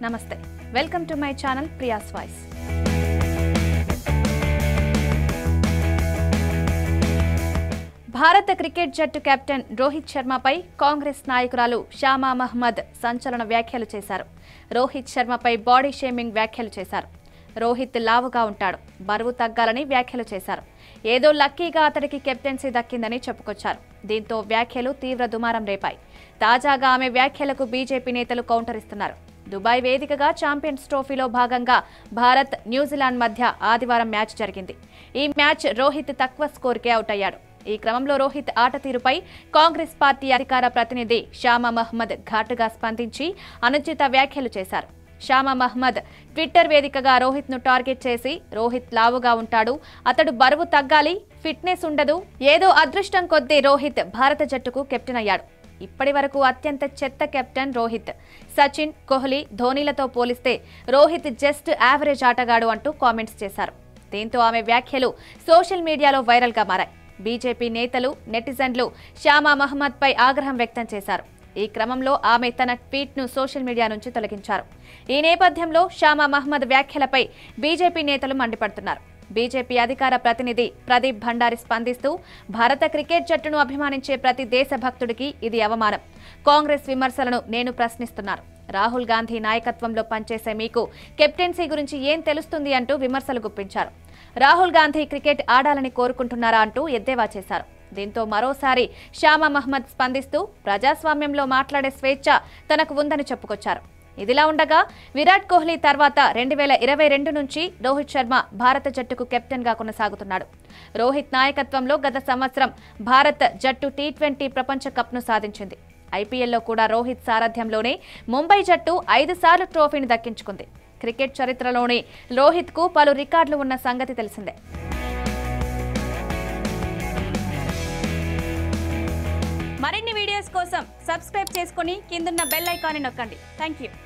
నమస్తే welcome to my channel Priya's voice భారత cricket జట్టు కెప్టెన్ రోహిత్ శర్మపై కాంగ్రెస్ నాయకురాలు షామా మహ్మద్ సంచలన వ్యాఖ్యలు చేశారు. రోహిత్ శర్మపై బాడీ షేమింగ్ వ్యాఖ్యలు చేశారు. రోహిత్ లావుగా ఉంటాడు, బరువు తగ్గాలని వ్యాఖ్యలు చేశారు. ఏదో లక్కీగా అతడికి కెప్టెన్సీ దక్కిందని చెప్పుకొచ్చారు. దీంతో వ్యాఖ్యలు తీవ్ర దుమారం రేపాయి. తాజాగా ఆమె వ్యాఖ్యలకు బీజేపీ నేతలు కౌంటర్ ఇస్తున్నారు. దుబాయ్ వేదికగా ఛాంపియన్స్ ట్రోఫీలో భాగంగా భారత్ న్యూజిలాండ్ మధ్య ఆదివారం మ్యాచ్ జరిగింది. ఈ మ్యాచ్ రోహిత్ తక్కువ స్కోర్కే అవుట్ అయ్యాడు. ఈ క్రమంలో రోహిత్ ఆట తీరుపై కాంగ్రెస్ పార్టీ అధికార ప్రతినిధి షామా మహ్మద్ ఘాటుగా స్పందించి అనుచిత వ్యాఖ్యలు చేశారు. షామా మహ్మద్ ట్విట్టర్ వేదికగా రోహిత్ ను టార్గెట్ చేసి, రోహిత్ లావుగా ఉంటాడు, అతడు బరువు తగ్గాలి, ఫిట్నెస్ ఉండదు, ఏదో అదృష్టం కొద్దీ రోహిత్ భారత జట్టుకు కెప్టెన్ అయ్యాడు. ఇప్పటి వరకు అత్యంత చెత్త కెప్టెన్ రోహిత్. సచిన్, కోహ్లీ, ధోనీలతో పోలిస్తే రోహిత్ జస్ట్ యావరేజ్ ఆటగాడు అంటూ కామెంట్స్ చేశారు. దీంతో ఆమె వ్యాఖ్యలు సోషల్ మీడియాలో వైరల్ గా మారాయి. బీజేపీ నేతలు, నెటిజన్లు షామా మహ్మద్ పై ఆగ్రహం వ్యక్తం చేశారు. ఈ క్రమంలో ఆమె తన ట్వీట్ ను సోషల్ మీడియా నుంచి తొలగించారు. ఈ నేపథ్యంలో షామా మహ్మద్ వ్యాఖ్యలపై బీజేపీ నేతలు మండిపడుతున్నారు. బీజేపీ అధికార ప్రతినిధి ప్రదీప్ భండారి స్పందిస్తూ, భారత క్రికెట్ జట్టును అభిమానించే ప్రతి దేశభక్తుడికి ఇది అవమానం. కాంగ్రెస్ విమర్శలను నేను ప్రశ్నిస్తున్నాను. రాహుల్ గాంధీ నాయకత్వంలో పనిచేసే మీకు కెప్టెన్సీ గురించి ఏం తెలుస్తుంది అంటూ విమర్శలు గుప్పించారు. రాహుల్ గాంధీ క్రికెట్ ఆడాలని కోరుకుంటున్నారా అంటూ ఎద్దేవా చేశారు. దీంతో మరోసారి షామా మహ్మద్ స్పందిస్తూ, ప్రజాస్వామ్యంలో మాట్లాడే స్వేచ్ఛ తనకు ఉందని చెప్పుకొచ్చారు. ఇదిలా ఉండగా విరాట్ కోహ్లీ తర్వాత 2022 నుంచి రోహిత్ శర్మ భారత జట్టుకు కెప్టెన్ గా కొనసాగుతున్నాడు. రోహిత్ నాయకత్వంలో గత సంవత్సరం భారత్ జట్టు T20 ప్రపంచ కప్ ను సాధించింది. ఐపీఎల్లో కూడా రోహిత్ సారథ్యంలోనే ముంబై జట్టు 5 సార్లు ట్రోఫీని దక్కించుకుంది. క్రికెట్ చరిత్రలోనే రోహిత్ కు పలు రికార్డులు ఉన్న సంగతి తెలిసిందే. మరిన్ని వీడియోస్ కోసం సబ్స్క్రైబ్ చేసుకుని కిందున్న బెల్ ఐకాన్ని నొక్కండి. థాంక్యూ.